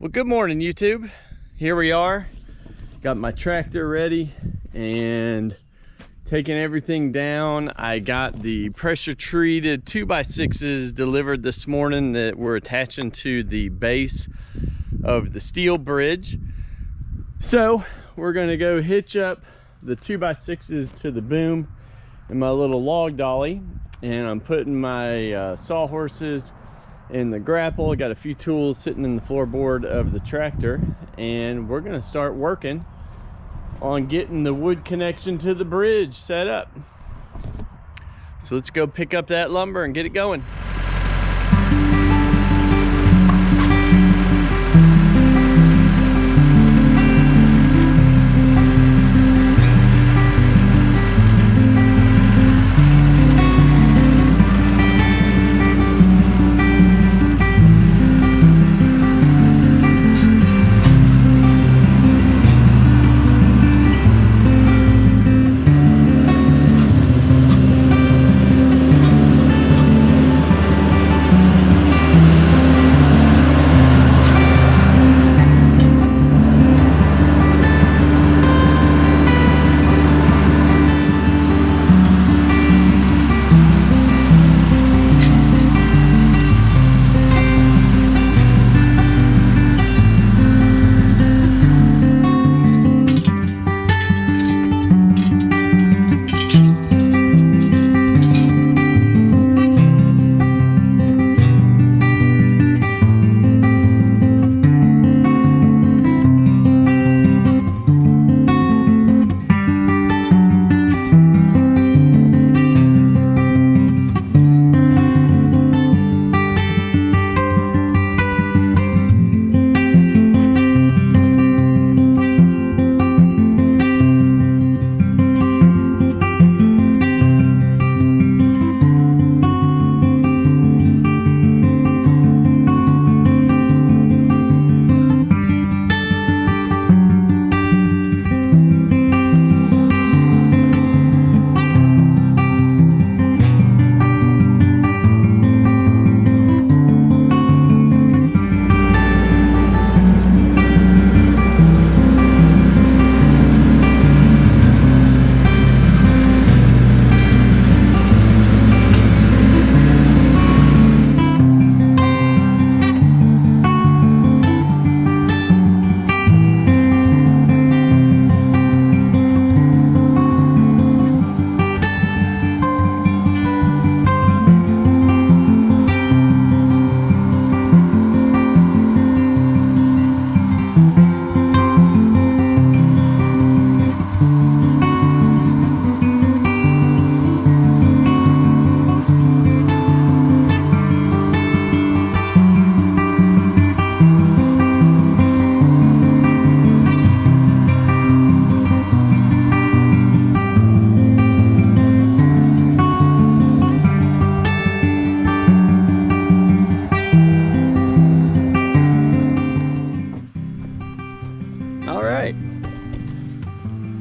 Well, good morning, YouTube. Here we are. Got my tractor ready and taking everything down. I got the pressure treated 2x6s delivered this morning that we're attaching to the base of the steel bridge. So we're gonna go hitch up the 2x6s to the boom in my little log dolly, and I'm putting my sawhorses in the grapple. I got a few tools sitting in the floorboard of the tractor, and we're gonna start working on getting the wood connection to the bridge set up. So let's go pick up that lumber and get it going.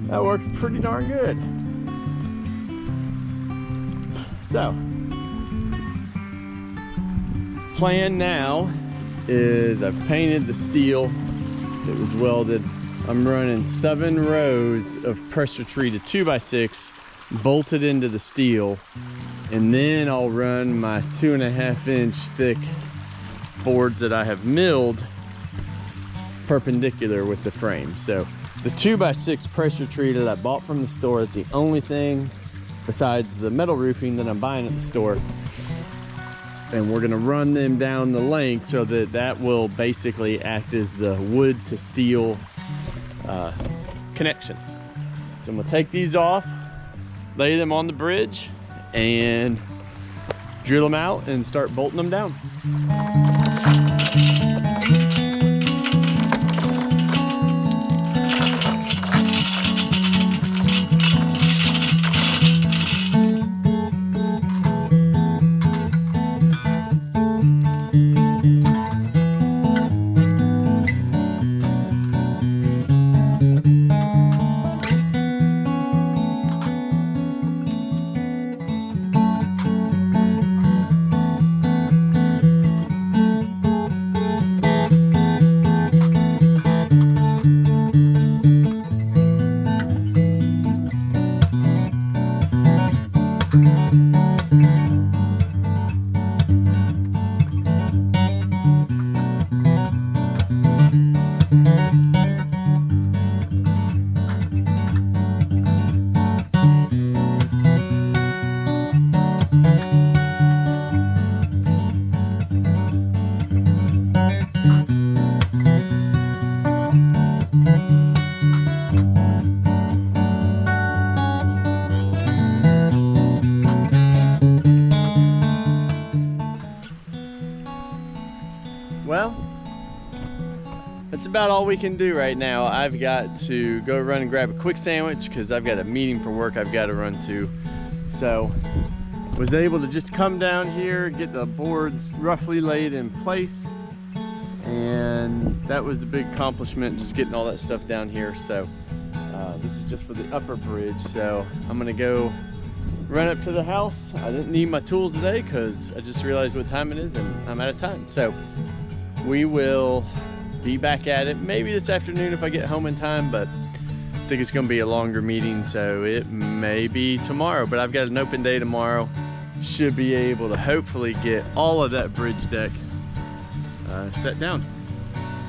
That worked pretty darn good. So, plan now is I've painted the steel. It was welded. I'm running 7 rows of pressure treated 2x6 bolted into the steel, and then I'll run my 2.5-inch thick boards that I have milled perpendicular with the frame. So the 2x6 pressure treated I bought from the store. It's the only thing besides the metal roofing that I'm buying at the store. And we're gonna run them down the length so that that will basically act as the wood to steel connection. So I'm gonna take these off, lay them on the bridge, and drill them out and start bolting them down. that's about all we can do right now. I've got to go run and grab a quick sandwich because I've got a meeting for work I've got to run to. So was able to just come down here, get the boards roughly laid in place, and that was a big accomplishment, just getting all that stuff down here. So this is just for the upper bridge. So I'm gonna go run up to the house. I didn't need my tools today because I just realized what time it is and I'm out of time. So we will be back at it maybe this afternoon if I get home in time, but I think it's gonna be a longer meeting, so it may be tomorrow. But I've got an open day tomorrow. Should be able to hopefully get all of that bridge deck set down.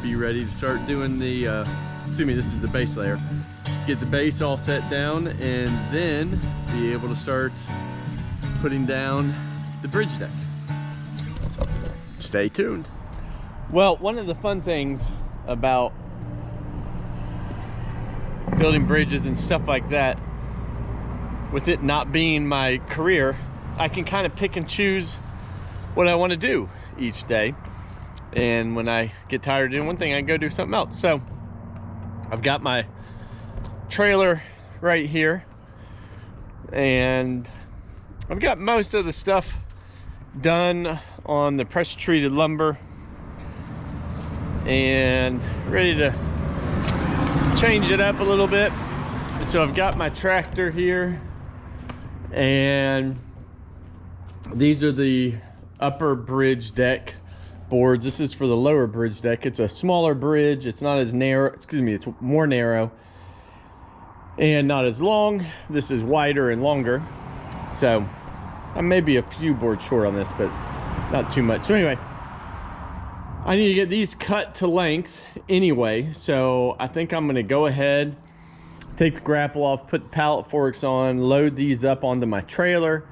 Be ready to start doing the, assuming this is the base layer, get the base all set down and then be able to start putting down the bridge deck. Stay tuned. Well, one of the fun things about building bridges and stuff like that, with it not being my career, I can kind of pick and choose what I want to do each day. And when I get tired of doing one thing, I can go do something else. So I've got my trailer right here, and I've got most of the stuff done on the pressure treated lumber and ready to change it up a little bit. So I've got my tractor here, and these are the upper bridge deck boards. This is for the lower bridge deck. It's a smaller bridge. It's not as narrow, excuse me, it's more narrow and not as long. This is wider and longer. So I may be a few boards short on this, but not too much. So anyway, I need to get these cut to length anyway. So I think I'm gonna go ahead, take the grapple off, put the pallet forks on, load these up onto my trailer,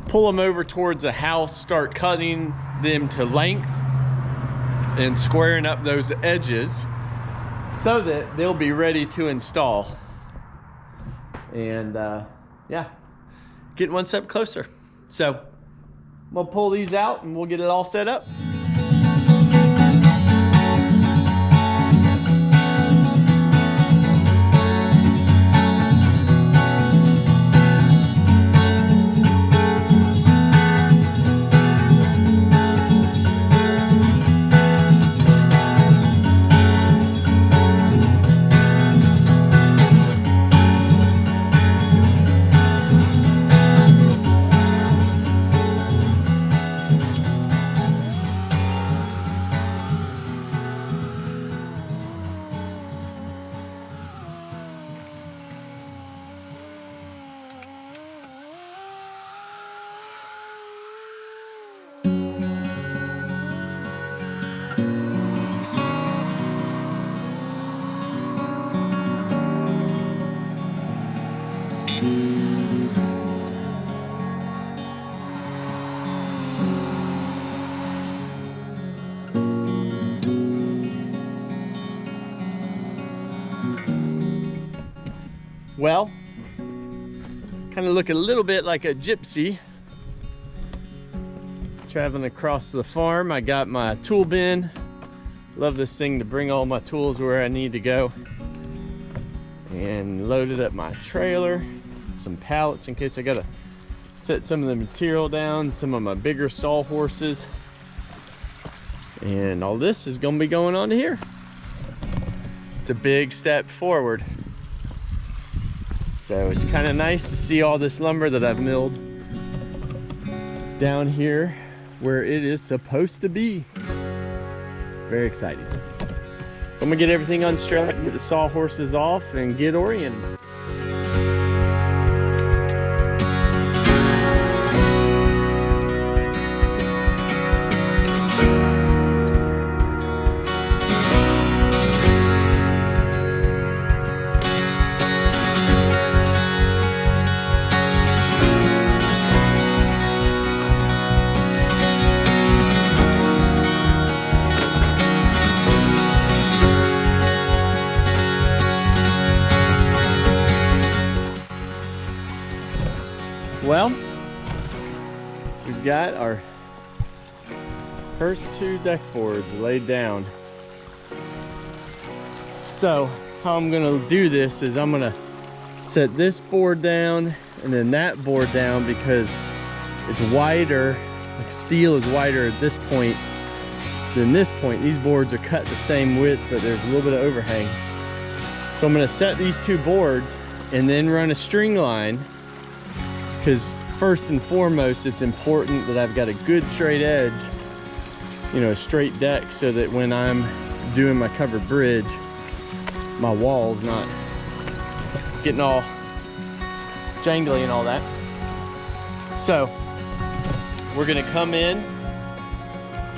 pull them over towards the house, start cutting them to length and squaring up those edges so that they'll be ready to install. And yeah, getting one step closer. So I'm gonna pull these out and we'll get it all set up. Well, kind of look a little bit like a gypsy traveling across the farm. I got my tool bin. Love this thing to bring all my tools where I need to go. And loaded up my trailer, some pallets in case I gotta set some of the material down, some of my bigger saw horses. And all this is gonna be going on to here. It's a big step forward. So it's kind of nice to see all this lumber that I've milled down here where it is supposed to be. Very exciting. So I'm gonna get everything unstrapped, get the saw horses off, and get oriented. Well, we've got our first two deck boards laid down. So how I'm gonna do this is I'm gonna set this board down and then that board down, because it's wider, like steel is wider at this point than this point. These boards are cut the same width, but there's a little bit of overhang. So I'm gonna set these two boards and then run a string line, because first and foremost, it's important that I've got a good straight edge, you know, a straight deck, so that when I'm doing my covered bridge, my wall's not getting all jangly and all that. So we're gonna come in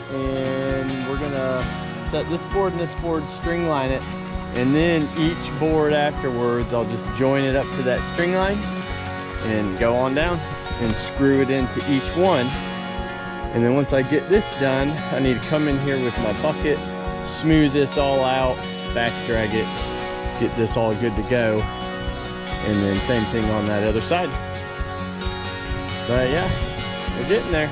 and we're gonna set this board and this board, string line it, and then each board afterwards I'll just join it up to that string line and go on down and screw it into each one. And then once I get this done, I need to come in here with my bucket, smooth this all out, back drag it, get this all good to go, and then same thing on that other side. But yeah, we're getting there.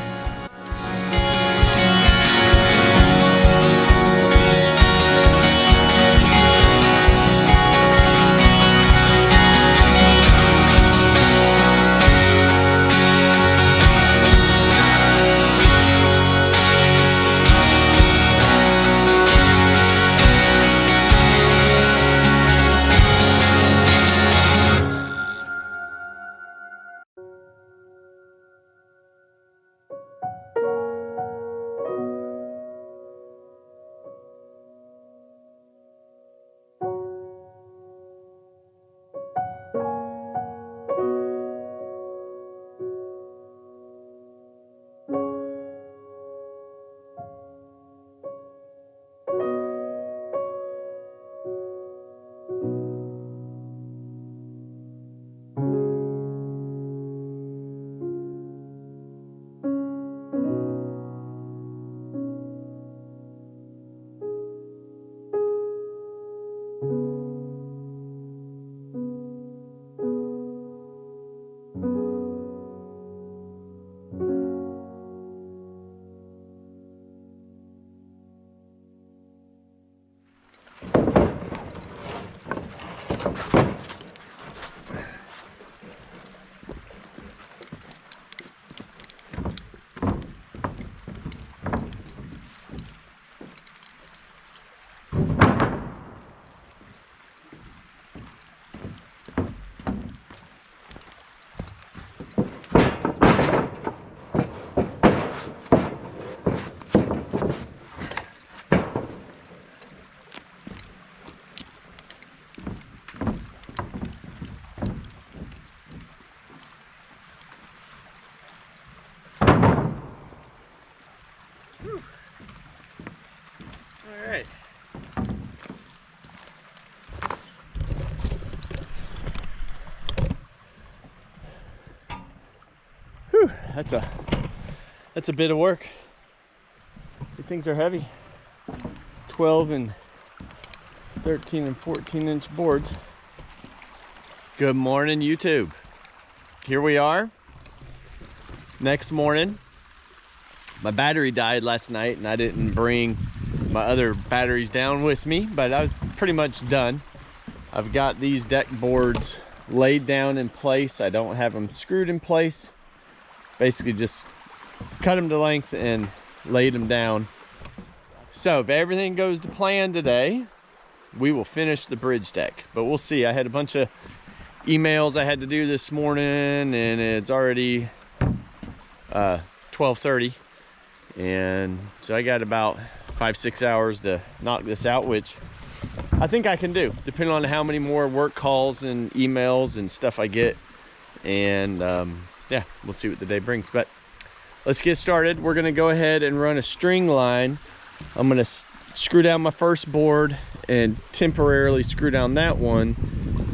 All right. Whew, that's a bit of work. These things are heavy. 12 and 13 and 14-inch boards. Good morning, YouTube. Here we are. Next morning. My battery died last night and I didn't bring my other batteries down with me, but I was pretty much done. I've got these deck boards laid down in place. I don't have them screwed in place. Basically just cut them to length and laid them down. So if everything goes to plan today, we will finish the bridge deck, but we'll see. I had a bunch of emails I had to do this morning and it's already 12:30, and so I got about 5-6 hours to knock this out, which I think I can do, depending on how many more work calls and emails and stuff I get. And yeah, we'll see what the day brings, but let's get started. We're gonna go ahead and run a string line. I'm gonna screw down my first board and temporarily screw down that one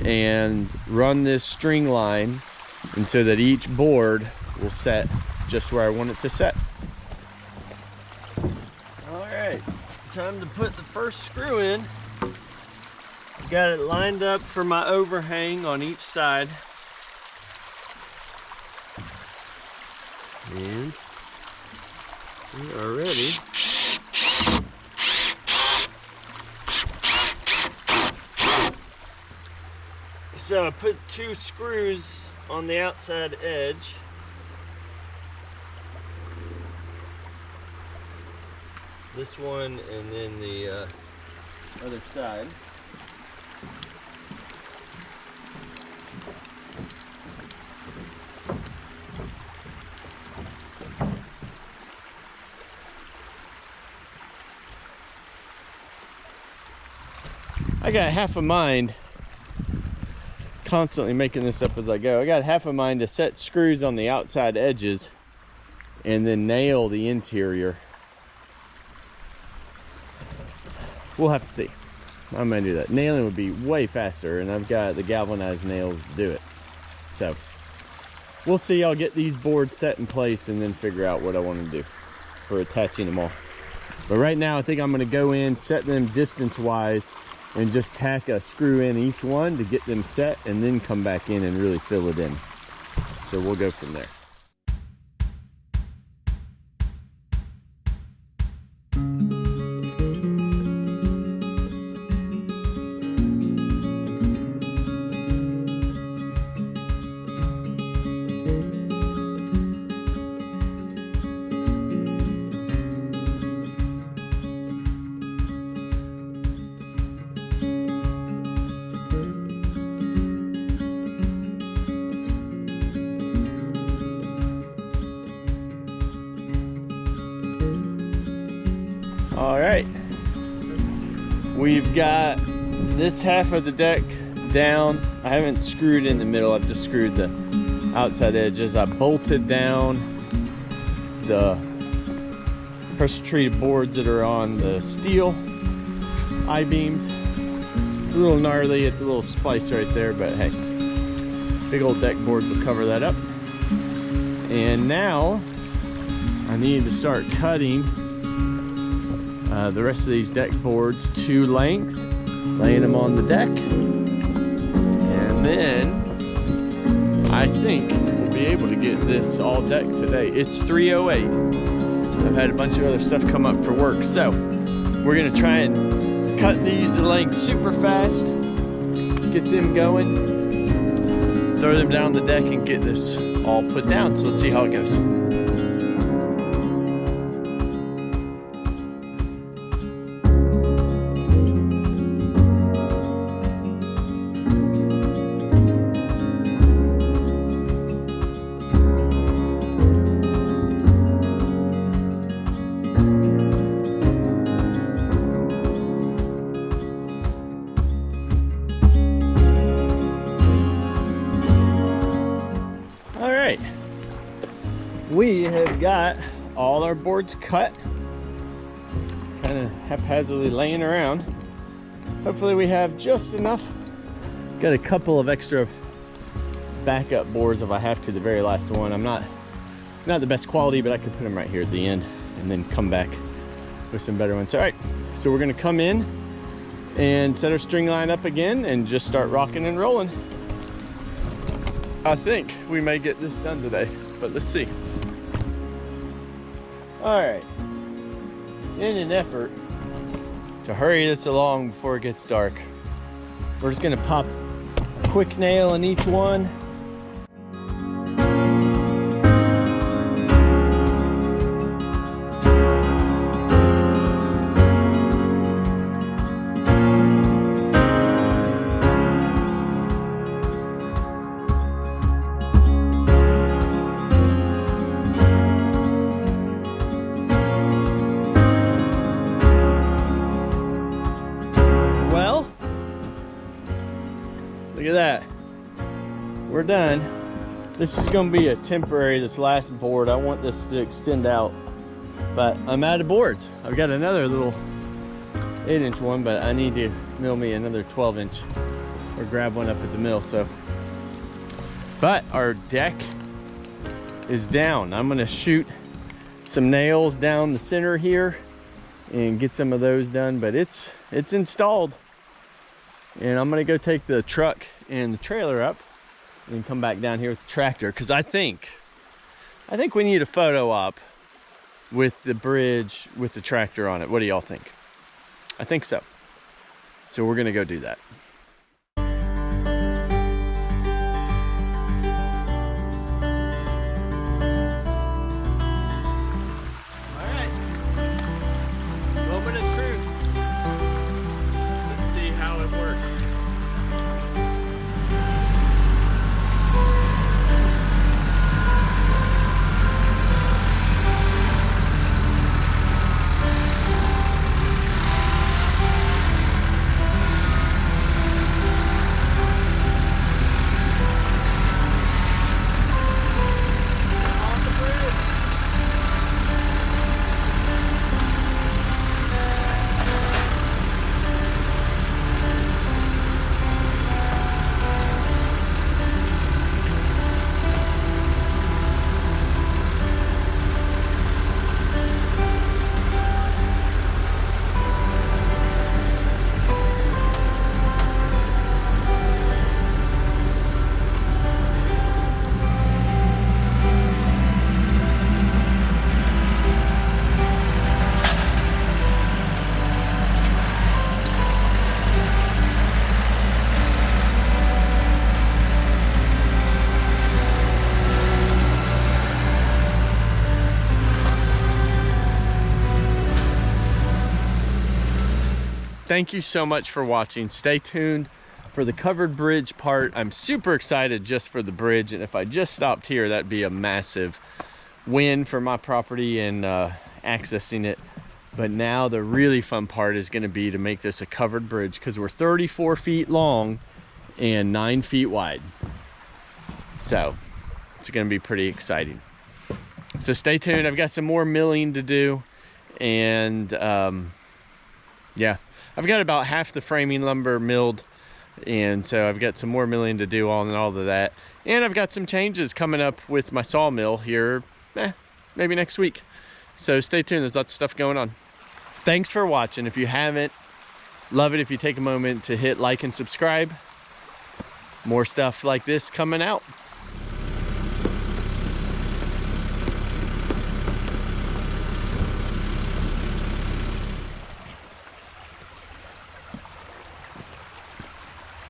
and run this string line, and so that each board will set just where I want it to set. All right, time to put the first screw in. Got it lined up for my overhang on each side. And we are ready So I put 2 screws on the outside edge. This one and then the other side. I got half a mind, constantly making this up as I go. I got half a mind to set screws on the outside edges and then nail the interior. We'll have to see. I'm gonna do that. Nailing would be way faster, and I've got the galvanized nails to do it. So we'll see. I'll get these boards set in place and then figure out what I want to do for attaching them all. But right now I think I'm gonna go in, set them distance wise, and just tack a screw in each one to get them set, and then come back in and really fill it in. So we'll go from there. All right, we've got this half of the deck down. I haven't screwed in the middle, I've just screwed the outside edges. I bolted down the pressure treated boards that are on the steel I-beams. It's a little gnarly at the little splice right there, but hey, big old deck boards will cover that up. And now I need to start cutting the rest of these deck boards to length, laying them on the deck, and then I think we'll be able to get this all decked today. It's 3:08. I've had a bunch of other stuff come up for work, so we're gonna try and cut these to length super fast, get them going, throw them down the deck, and get this all put down. So let's see how it goes. We have got all our boards cut, kind of haphazardly laying around. Hopefully we have just enough. Got a couple of extra backup boards if I have to, the very last one. I'm not the best quality, but I could put them right here at the end and then come back with some better ones. All right, so we're gonna come in and set our string line up again and just start rocking and rolling. I think we may get this done today, but let's see. All right, in an effort to hurry this along before it gets dark, we're just gonna pop a quick nail in each one. Look at that, we're done. This is gonna be a temporary, this last board. I want this to extend out, but I'm out of boards. I've got another little 8-inch one, but I need to mill me another 12-inch or grab one up at the mill. So, but our deck is down. I'm gonna shoot some nails down the center here and get some of those done, but it's installed. And I'm gonna go take the truck and the trailer up and come back down here with the tractor, because I think we need a photo op with the bridge with the tractor on it. What do y'all think? I think so. So we're gonna go do that. thank you so much for watching. Stay tuned for the covered bridge part. I'm super excited just for the bridge, and if I just stopped here, that'd be a massive win for my property and accessing it. But now the really fun part is going to be to make this a covered bridge, because we're 34 feet long and 9 feet wide. So it's going to be pretty exciting. So stay tuned. I've got some more milling to do, and yeah, I've got about half the framing lumber milled, and so I've got some more milling to do on all of that. And I've got some changes coming up with my sawmill here, maybe next week. So stay tuned, there's lots of stuff going on. Thanks for watching. If you haven't, love it if you take a moment to hit like and subscribe. More stuff like this coming out.